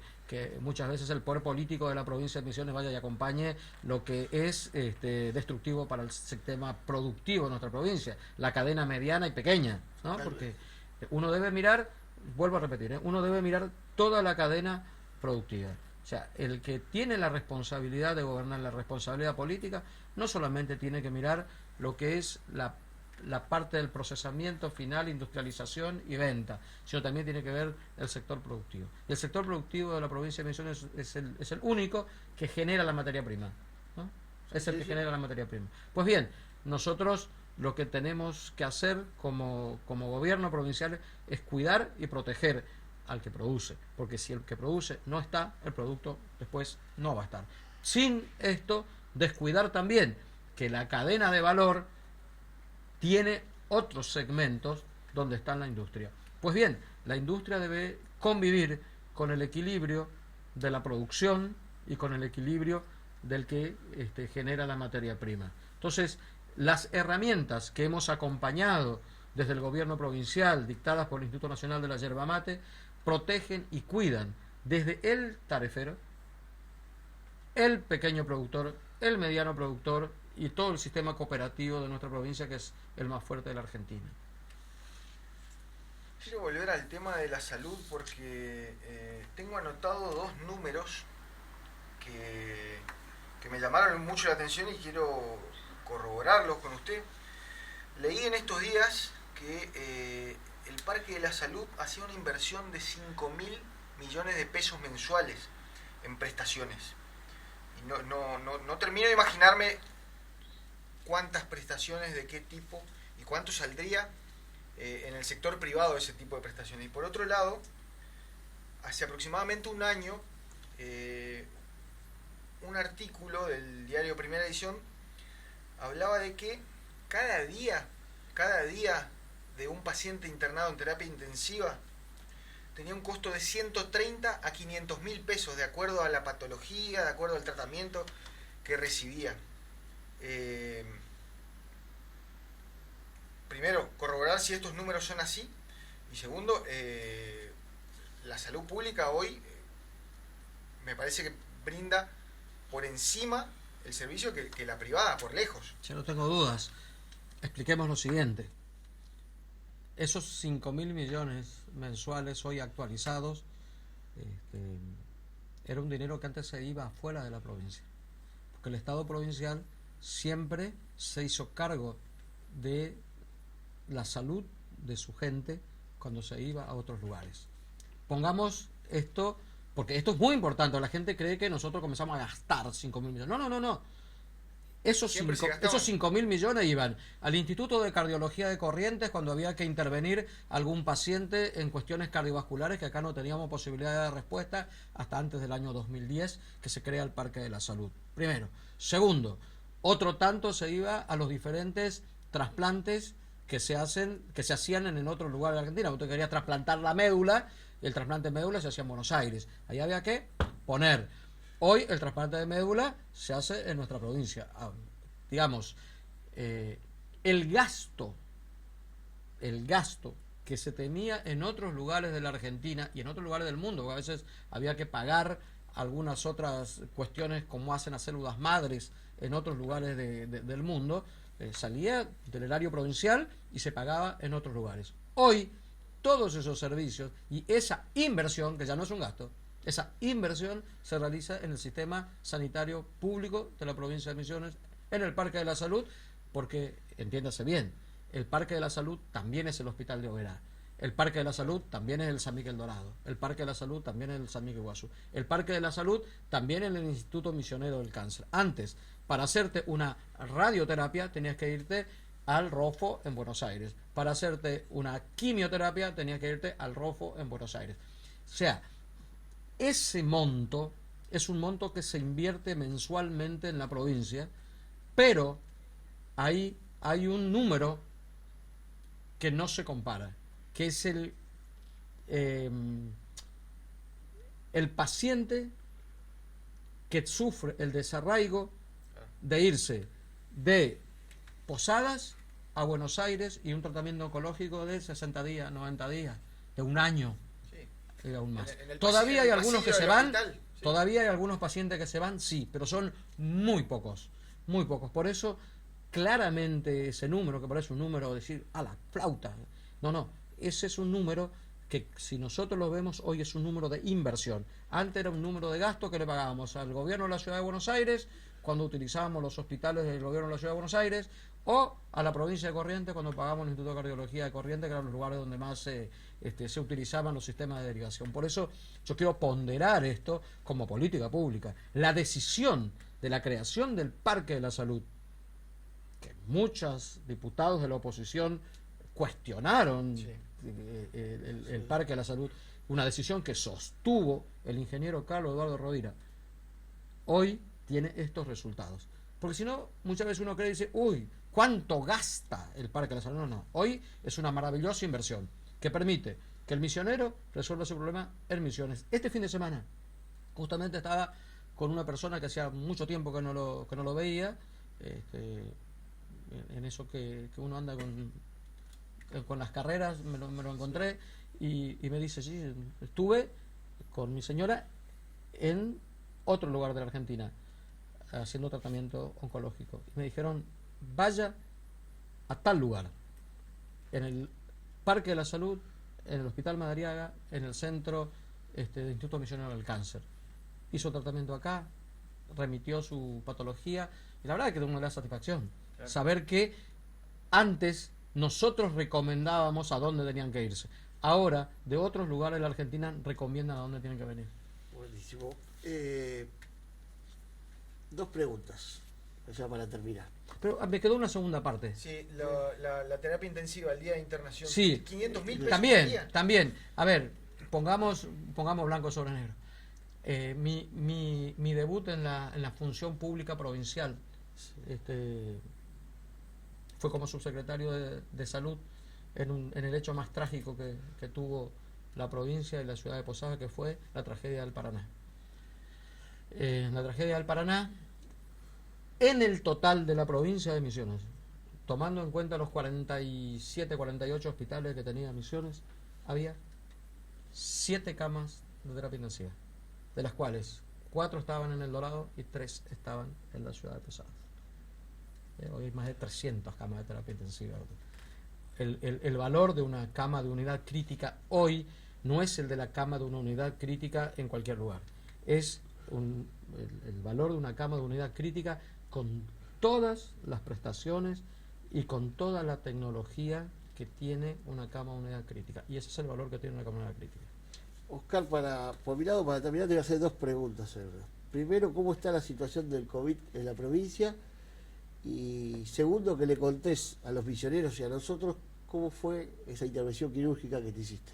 muchas veces el poder político de la provincia de Misiones vaya y acompañe lo que es destructivo para el sistema productivo de nuestra provincia, la cadena mediana y pequeña, ¿no? Porque uno debe mirar, vuelvo a repetir, uno debe mirar toda la cadena productiva. O sea, el que tiene la responsabilidad de gobernar, la responsabilidad política, no solamente tiene que mirar lo que es la parte del procesamiento final, industrialización y venta, sino también tiene que ver el sector productivo. Y el sector productivo de la provincia de Misiones es el único que genera la materia prima, ¿no? Es el que genera la materia prima. Pues bien, nosotros lo que tenemos que hacer como gobierno provincial es cuidar y proteger al que produce, porque si el que produce no está, el producto después no va a estar. Sin esto, descuidar también que la cadena de valor tiene otros segmentos donde está la industria. Pues bien, la industria debe convivir con el equilibrio de la producción y con el equilibrio del que genera la materia prima. Entonces, las herramientas que hemos acompañado desde el gobierno provincial, dictadas por el Instituto Nacional de la Yerba Mate, protegen y cuidan desde el tarefero, el pequeño productor, el mediano productor y todo el sistema cooperativo de nuestra provincia, que es el más fuerte de la Argentina. Quiero volver al tema de la salud porque tengo anotado dos números que me llamaron mucho la atención y quiero corroborarlos con usted. Leí en estos días que el Parque de la Salud hacía una inversión de 5.000 millones de pesos mensuales en prestaciones. Y no termino de imaginarme cuántas prestaciones, de qué tipo y cuánto saldría en el sector privado ese tipo de prestaciones. Y por otro lado, hace aproximadamente un año, un artículo del diario Primera Edición hablaba de que cada día de un paciente internado en terapia intensiva tenía un costo de 130 a 500.000 pesos, de acuerdo a la patología, de acuerdo al tratamiento que recibía. Primero, corroborar si estos números son así, y segundo, la salud pública hoy me parece que brinda por encima el servicio que la privada, por lejos. Yo no tengo dudas. Expliquemos lo siguiente. Esos 5.000 millones mensuales hoy actualizados, era un dinero que antes se iba fuera de la provincia, porque el Estado provincial siempre se hizo cargo de la salud de su gente cuando se iba a otros lugares. Pongamos esto, porque esto es muy importante. La gente cree que nosotros comenzamos a gastar 5.000 millones. No. Esos 5.000 millones iban al Instituto de Cardiología de Corrientes cuando había que intervenir algún paciente en cuestiones cardiovasculares, que acá no teníamos posibilidad de respuesta hasta antes del año 2010, que se crea el Parque de la Salud. Primero. Segundo, otro tanto se iba a los diferentes trasplantes que se hacían en otros lugares de Argentina. Usted quería trasplantar la médula, el trasplante de médula se hacía en Buenos Aires. Ahí había que poner. Hoy el trasplante de médula se hace en nuestra provincia. Digamos, el gasto que se tenía en otros lugares de la Argentina y en otros lugares del mundo, porque a veces había que pagar algunas otras cuestiones como hacen a células madres en otros lugares del mundo, salía del erario provincial y se pagaba en otros lugares. Hoy, todos esos servicios y esa inversión, que ya no es un gasto, esa inversión se realiza en el sistema sanitario público de la provincia de Misiones, en el Parque de la Salud, porque, entiéndase bien, el Parque de la Salud también es el Hospital de Oberá. El Parque de la Salud también es el San Miguel Dorado. El Parque de la Salud también es el San Miguel Guazú. El Parque de la Salud también es el Instituto Misionero del Cáncer. Antes, para hacerte una radioterapia, tenías que irte al ROFO en Buenos Aires. Para hacerte una quimioterapia, tenías que irte al ROFO en Buenos Aires. O sea, ese monto es un monto que se invierte mensualmente en la provincia, pero ahí hay un número que no se compara, que es el paciente que sufre el desarraigo de irse de Posadas a Buenos Aires y un tratamiento oncológico de 60 días, 90 días, de un año, Sí. aún más. En el Todavía hay pasillo algunos que del se van, hospital, sí. todavía hay algunos pacientes que se van, sí, pero son muy pocos, muy pocos. Por eso, claramente ese número, que parece un número, decir, a la flauta, no, ese es un número que si nosotros lo vemos hoy es un número de inversión. Antes era un número de gasto que le pagábamos al gobierno de la Ciudad de Buenos Aires cuando utilizábamos los hospitales del gobierno de la Ciudad de Buenos Aires, o a la provincia de Corrientes cuando pagábamos el Instituto de Cardiología de Corrientes, que eran los lugares donde más se utilizaban los sistemas de derivación. Por eso yo quiero ponderar esto como política pública. La decisión de la creación del Parque de la Salud, que muchos diputados de la oposición cuestionaron, Sí. el Parque de la Salud, una decisión que sostuvo el ingeniero Carlos Eduardo Rovira, hoy tiene estos resultados. Porque si no, muchas veces uno cree y dice, uy, ¿cuánto gasta el Parque de la Salud? No, hoy es una maravillosa inversión que permite que el misionero resuelva su problema en Misiones. Este fin de semana justamente estaba con una persona que hacía mucho tiempo que no lo veía, en eso que uno anda con las carreras, me lo encontré y me dice, sí, estuve con mi señora en otro lugar de la Argentina haciendo tratamiento oncológico. Y me dijeron, vaya a tal lugar, en el Parque de la Salud, en el Hospital Madariaga, en el Centro del Instituto Misionero del Cáncer. Hizo tratamiento acá, remitió su patología, y la verdad es que de una da satisfacción. Claro. Saber que antes nosotros recomendábamos a dónde tenían que irse. Ahora, de otros lugares de la Argentina recomiendan a dónde tienen que venir. Buenísimo. Dos preguntas, ya para terminar. Pero me quedó una segunda parte. Sí, la terapia intensiva, el Día de Internación. Sí. 500.000 pesos También, al día. también. A ver, pongamos blanco sobre negro. Mi debut en la función pública provincial fue como subsecretario de Salud en el hecho más trágico que tuvo la provincia y la ciudad de Posadas, que fue la tragedia del Paraná. La tragedia del Paraná, en el total de la provincia de Misiones, tomando en cuenta los 47, 48 hospitales que tenía Misiones, había 7 camas de terapia intensiva, de las cuales 4 estaban en El Dorado y 3 estaban en la ciudad de Posadas. Hoy hay más de 300 camas de terapia intensiva. El valor de una cama de unidad crítica hoy no es el de la cama de una unidad crítica en cualquier lugar. Es el valor de una cama de unidad crítica con todas las prestaciones y con toda la tecnología que tiene una cama de unidad crítica. Y ese es el valor que tiene una cama de unidad crítica. Oscar, por mi lado, para terminar, te voy a hacer dos preguntas. Primero, ¿cómo está la situación del COVID en la provincia? Y segundo, que le contés a los misioneros y a nosotros cómo fue esa intervención quirúrgica que te hiciste.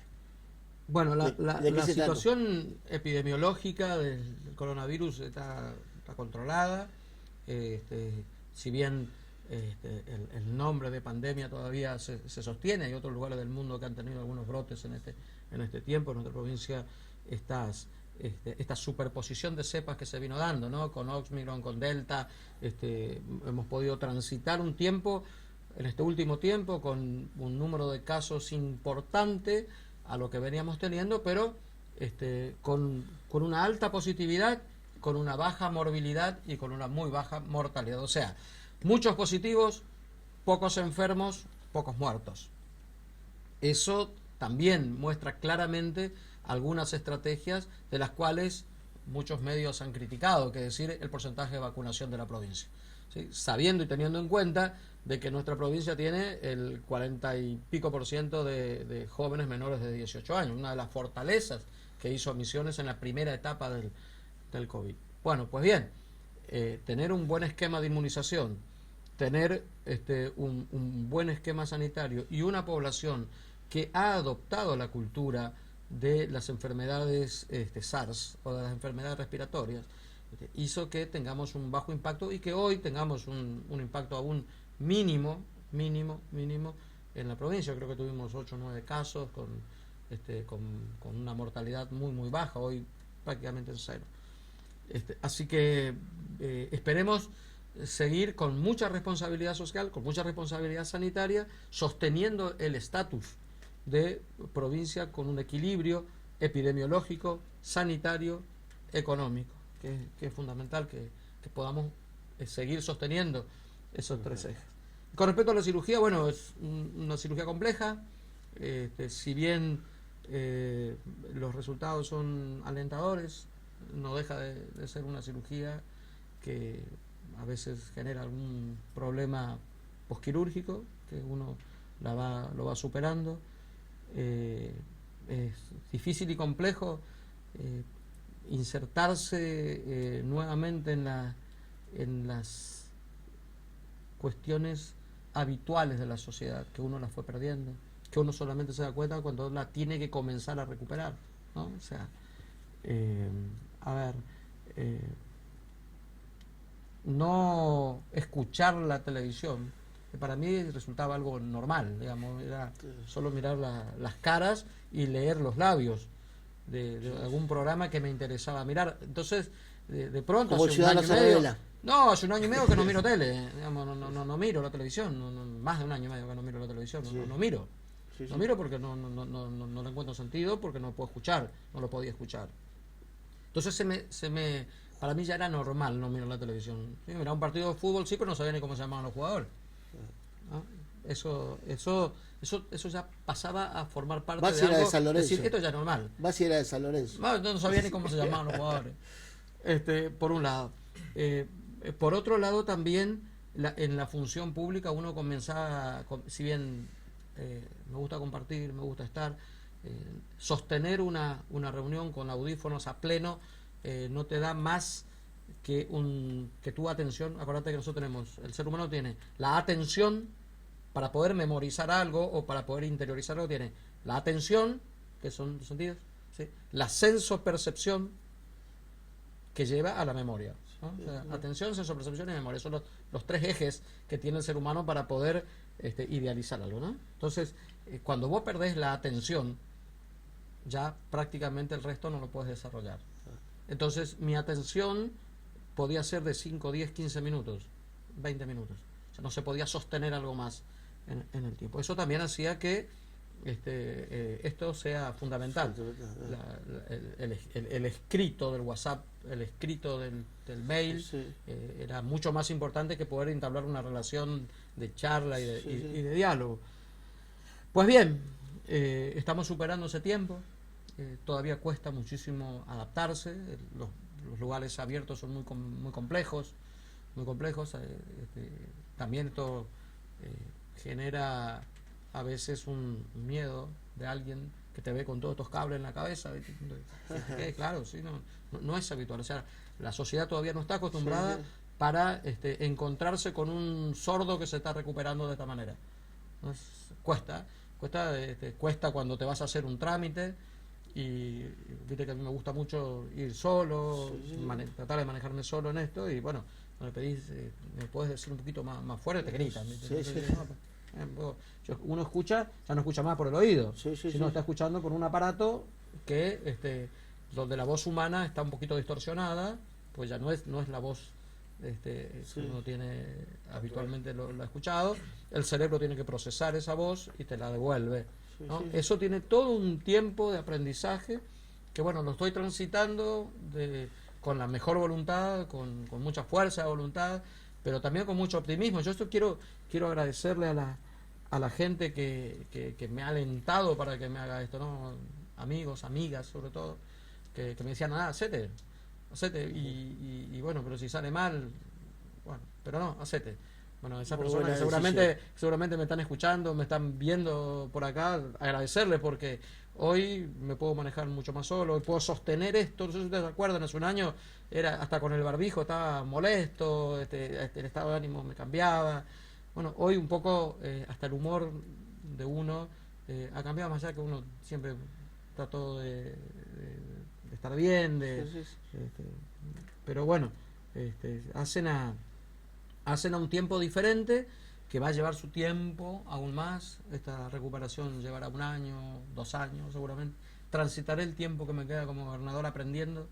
Bueno, la ¿De qué se situación epidemiológica del coronavirus está controlada. Si bien el nombre de pandemia todavía se sostiene, hay otros lugares del mundo que han tenido algunos brotes en este tiempo. En nuestra provincia esta superposición de cepas que se vino dando, ¿no? Con Omicron, con Delta, hemos podido transitar un tiempo, en este último tiempo, con un número de casos importante a lo que veníamos teniendo, pero con una alta positividad, con una baja morbilidad y con una muy baja mortalidad. O sea, muchos positivos, pocos enfermos, pocos muertos. Eso también muestra claramente algunas estrategias de las cuales muchos medios han criticado, que es decir, el porcentaje de vacunación de la provincia. ¿sí? Sabiendo y teniendo en cuenta de que nuestra provincia tiene el 40 y pico % de jóvenes menores de 18 años, una de las fortalezas que hizo Misiones en la primera etapa del COVID. Bueno, pues bien, tener un buen esquema de inmunización, tener un buen esquema sanitario y una población que ha adoptado la cultura de las enfermedades SARS o de las enfermedades respiratorias, hizo que tengamos un bajo impacto y que hoy tengamos un impacto aún mínimo en la provincia. Creo que tuvimos 8 o 9 casos con una mortalidad muy baja, hoy prácticamente en cero. Así que esperemos seguir con mucha responsabilidad social, con mucha responsabilidad sanitaria, sosteniendo el estatus de provincia con un equilibrio epidemiológico, sanitario, económico, que es fundamental que podamos seguir sosteniendo esos tres ejes. Con respecto a la cirugía, bueno, es una cirugía compleja, si bien los resultados son alentadores, no deja de ser una cirugía que a veces genera algún problema posquirúrgico, que uno lo va superando. Es difícil y complejo insertarse nuevamente en las cuestiones habituales de la sociedad, que uno las fue perdiendo, que uno solamente se da cuenta cuando la tiene que comenzar a recuperar, ¿no? O sea, no escuchar la televisión, que para mí resultaba algo normal, digamos, era solo mirar las caras y leer los labios de algún programa que me interesaba mirar. Entonces, de pronto, como hace un año y Ciudadano medio, Sabela. no, hace un año y medio que no miro tele, digamos, no miro la televisión, más de un año y medio que no miro la televisión, no miro. Sí, sí. No miro porque no le encuentro sentido, porque no puedo escuchar, no lo podía escuchar. Entonces para mí ya era normal no mirar la televisión. Sí, miraba un partido de fútbol, sí, pero no sabía ni cómo se llamaban los jugadores. ¿No? Eso ya pasaba a formar parte Bassi de era algo, de San Lorenzo. decir, esto ya es normal. Bassi era de San Lorenzo. No sabía ni cómo se llamaban los jugadores. Por un lado. Por otro lado, también en la función pública uno comenzaba, si bien me gusta compartir, me gusta estar, sostener una reunión con audífonos a pleno no te da más que tu atención. Acuérdate que nosotros el ser humano tiene la atención para poder memorizar algo o para poder interiorizar algo, tiene la atención, que son los sentidos, ¿sí? La sensopercepción, que lleva a la memoria, ¿no? O sea, atención, sensopercepción y memoria son los tres ejes que tiene el ser humano para poder idealizar algo, ¿no? Entonces, cuando vos perdés la atención, ya prácticamente el resto no lo puedes desarrollar. Entonces, mi atención podía ser de 5, 10, 15 minutos, 20 minutos. O sea, no se podía sostener algo más en el tiempo. Eso también hacía que esto sea fundamental. El escrito del WhatsApp, el escrito del mail, era mucho más importante que poder entablar una relación de charla y de diálogo. Pues bien, estamos superando ese tiempo. Todavía cuesta muchísimo adaptarse. Los lugares abiertos son muy complejos. También esto genera a veces un miedo de alguien que te ve con todos estos cables en la cabeza. Claro, sí, no es habitual. O sea, la sociedad todavía no está acostumbrada para encontrarse con un sordo que se está recuperando de esta manera. Cuesta cuando te vas a hacer un trámite. Y viste que a mí me gusta mucho ir solo, tratar de manejarme solo en esto. Y bueno, cuando le pedís, me puedes decir un poquito más fuerte, te gritan. Uno escucha, ya no escucha más por el oído, sino está escuchando por un aparato que donde la voz humana está un poquito distorsionada, pues ya no es la voz que uno tiene habitualmente lo ha escuchado. El cerebro tiene que procesar esa voz y te la devuelve, ¿no? Eso tiene todo un tiempo de aprendizaje que bueno, lo estoy transitando con la mejor voluntad, con mucha fuerza de voluntad, pero también con mucho optimismo. Yo esto quiero agradecerle a la gente que me ha alentado para que me haga esto, ¿no? Amigos, amigas sobre todo, que me decían, hacete, y bueno, pero si sale mal, bueno, pero no, hacete. Bueno, esas Muy personas buena que seguramente me están escuchando, me están viendo por acá, agradecerles porque hoy me puedo manejar mucho más solo, hoy puedo sostener esto. No sé si ustedes se acuerdan, hace un año era hasta con el barbijo estaba molesto, el estado de ánimo me cambiaba. Bueno, hoy un poco hasta el humor de uno ha cambiado, más allá que uno siempre trató de estar bien, pero bueno, hacen a un tiempo diferente que va a llevar su tiempo aún más. Esta recuperación llevará 1 año, 2 años seguramente. Transitaré el tiempo que me queda como gobernador aprendiendo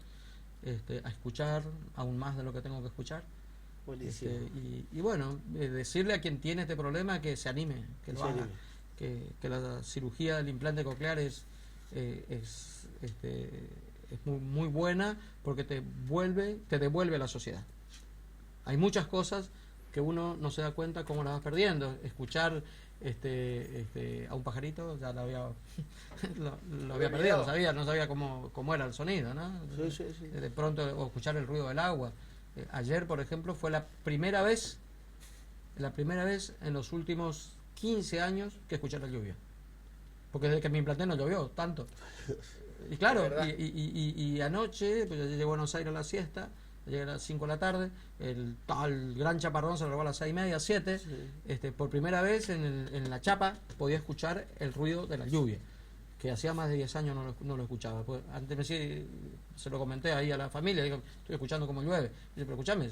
a escuchar aún más de lo que tengo que escuchar. Buenísimo. Y bueno, decirle a quien tiene este problema que se anime, que lo haga, que la cirugía del implante coclear es muy, muy buena porque te devuelve a la sociedad. Hay muchas cosas que uno no se da cuenta cómo las vas perdiendo. Escuchar a un pajarito ya lo había lo había perdido, no sabía cómo era el sonido, ¿no? Sí. De pronto, o escuchar el ruido del agua. Ayer, por ejemplo, fue la primera vez en los últimos 15 años que escuché la lluvia. Porque desde que me implanté no llovió tanto. Y claro, y anoche, pues yo llegué a Buenos Aires a la siesta, llegué a las 5 de la tarde, el gran chaparrón se largó a las 6:30, 7. Sí. Por primera vez en la chapa podía escuchar el ruido de la lluvia, que hacía más de 10 años no lo escuchaba. Pues antes se lo comenté ahí a la familia, digo, estoy escuchando cómo llueve. Y yo, pero escuchame,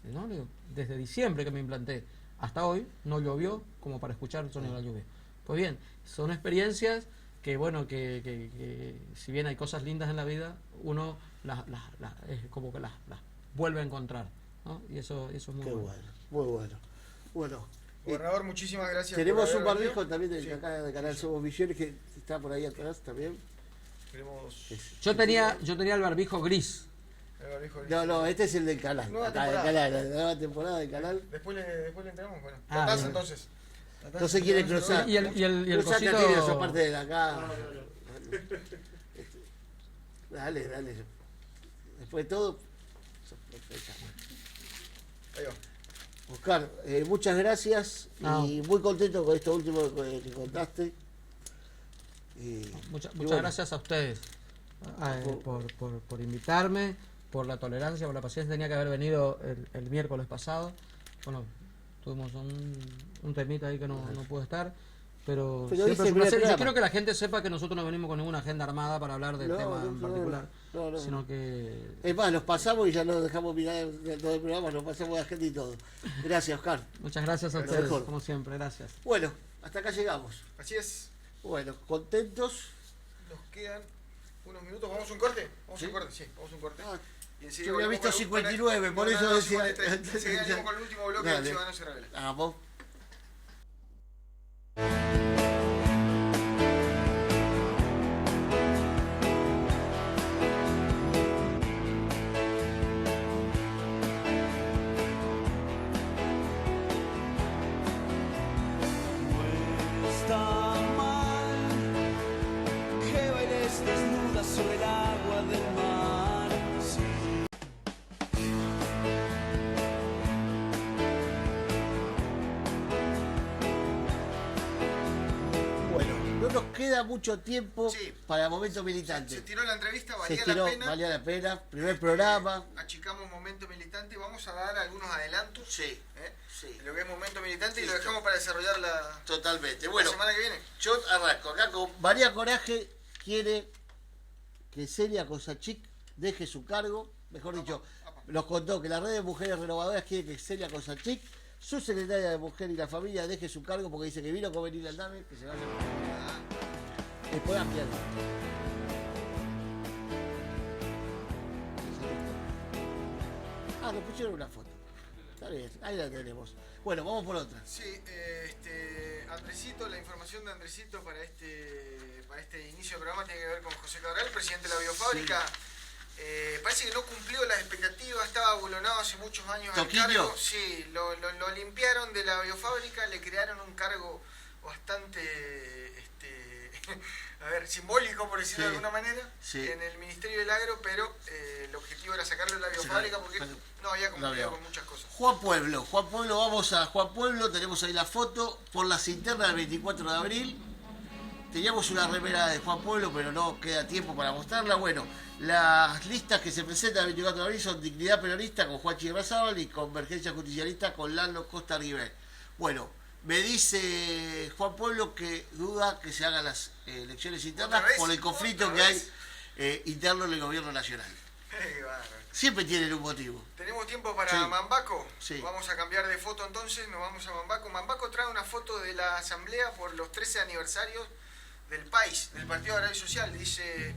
no, digo, desde diciembre que me implanté hasta hoy no llovió como para escuchar el sonido de la lluvia. Pues bien, son experiencias que bueno, que si bien hay cosas lindas en la vida, uno es como que las vuelve a encontrar, ¿no? Y eso es muy bueno. Muy bueno. Bueno, Gobernador, muchísimas gracias. tenemos por un haber barbijo venido. también de acá de Canal Somos Visiones que está por ahí atrás también. Queremos Yo tenía el barbijo gris. el barbijo gris. No, este es el del canal. Nueva Acá del temporada. canal, la nueva temporada del canal. Después le entramos, bueno. Ah, Tratás bien. entonces. No se quiere cruzar. Y el Cruzate, cosito... tiene esa parte de acá. Dale. Después de todo. Ahí va. Oscar, muchas gracias y muy contento con esto último que contaste. Muchas bueno, gracias a ustedes por invitarme, por la tolerancia, por la paciencia. Tenía que haber venido el miércoles pasado. Bueno, tuvimos un temita ahí que no pude estar. Pero siempre es un placer. Yo quiero que la gente sepa que nosotros no venimos con ninguna agenda armada para hablar del tema en particular. No. Sino que... Es más, nos pasamos y ya no dejamos mirar todo el programa, nos pasamos la gente y todo. Gracias, Oscar. Muchas gracias a ustedes, como siempre. Gracias. Bueno, hasta acá llegamos. Así es. Bueno, contentos. Nos quedan unos minutos. ¿Vamos a un corte? Vamos a un corte. Ah, Y enseguida yo había volvemos visto con 59, por eso decía. 53. Enseguida venimos con el último bloque del Ciudadano se revela. Vamos. No está mal que bailes desnuda sobre el agua del mar. Sí. Bueno, no nos queda mucho tiempo Sí. para Momento Militante. Se tiró la entrevista, Se valía estiró, la pena. valía la pena. Primer programa. Achicamos Momento Militante. Vamos a dar algunos adelantos. Sí. De lo que es Momento Militante y lo dejamos para desarrollar la Totalmente. Bueno, semana que viene. yo arranco acá con María Coraje quiere que Celia Kosachic deje su cargo, mejor dicho, nos contó que la red de mujeres renovadoras quiere que Celia Kosachic, su secretaria de Mujer y la Familia, deje su cargo porque dice que vino con venir al DAME, que se vaya a... Después ampliar. Nos pusieron una foto. Está bien, ahí la tenemos. Bueno, vamos por otra. Sí, Andresito, la información de Andresito para este inicio de programa tiene que ver con José Cabral, presidente de la biofábrica. Parece que no cumplió las expectativas, estaba abulonado hace muchos años al ¿Toquillo? cargo. Sí, lo limpiaron de la biofábrica, le crearon un cargo bastante a ver, simbólico, por decirlo Sí. de alguna manera, Sí. en el Ministerio del Agro, pero el objetivo era sacarlo de la biofábrica porque no había cumplido con muchas cosas. Juan Pueblo, vamos a Juan Pueblo, tenemos ahí la foto, por las internas del 24 de abril. Teníamos una remera de Juan Pueblo, pero no queda tiempo para mostrarla. Bueno, las listas que se presentan el 24 de abril son Dignidad Peronista con Juan Chirrazábal y Convergencia Justicialista con Lalo Costa River. Bueno, me dice Juan Pueblo que duda que se hagan las elecciones internas ¿Otra vez? por el conflicto ¿Otra que hay vez? interno en el gobierno nacional. Siempre tienen un motivo. ¿Tenemos tiempo para Sí. Mambaco? Sí. Vamos a cambiar de foto entonces, nos vamos a Mambaco. Mambaco trae una foto de la asamblea por los 13 aniversarios del país, del Partido Agrario Social. Dice,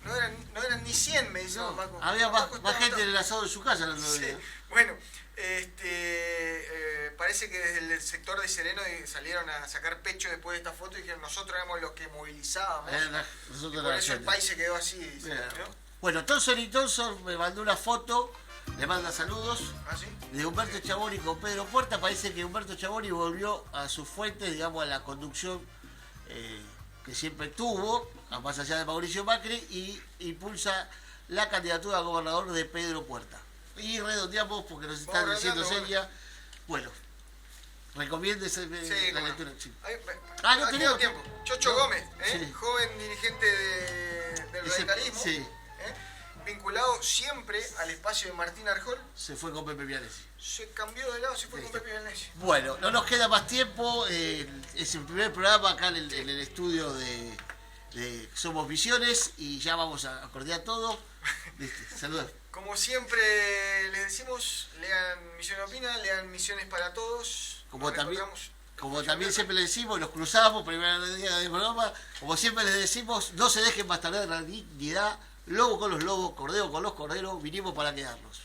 no eran ni 100, me dice Mambaco. Había Mambaco más está gente en el asado de su casa el otro Sí, día. bueno, parece que desde el sector de Sereno salieron a sacar pecho después de esta foto y dijeron nosotros éramos los que movilizábamos. Nosotros Y por la eso el gente. país se quedó así, dice, Bien. ¿no? Bueno, Thompson y Thompson me mandó una foto, le manda saludos, ¿Ah, sí? de Humberto Chaboni con Pedro Puerta. Parece que Humberto Chaboni volvió a sus fuentes, digamos, a la conducción que siempre tuvo, más allá de Mauricio Macri, y impulsa la candidatura a gobernador de Pedro Puerta. Y redondeamos, porque nos están Vamos diciendo redondeando, Celia, bueno, recomiéndese Sí, la cómo no. lectura. Sí. No no tengo tenía tiempo. Chocho no, Gómez, sí. joven dirigente del Ese- radicalismo, sí. vinculado siempre al espacio de Martín Arjol, Se fue con Pepe Vianesi. se cambió de lado, se fue con Listo. Pepe Vianesi. Bueno, no nos queda más tiempo. Es el primer programa acá en el estudio de Somos Visiones y ya vamos a acordar todo. Listo, saludos. Como siempre les decimos, lean Misión Opina, lean Misiones para Todos. Como Nos también, reencontramos como también siempre les decimos, nos cruzamos, primer día del programa. Como siempre les decimos, no se dejen bastardear la dignidad. Lobo con los lobos, cordero con los corderos, vinimos para quedarnos.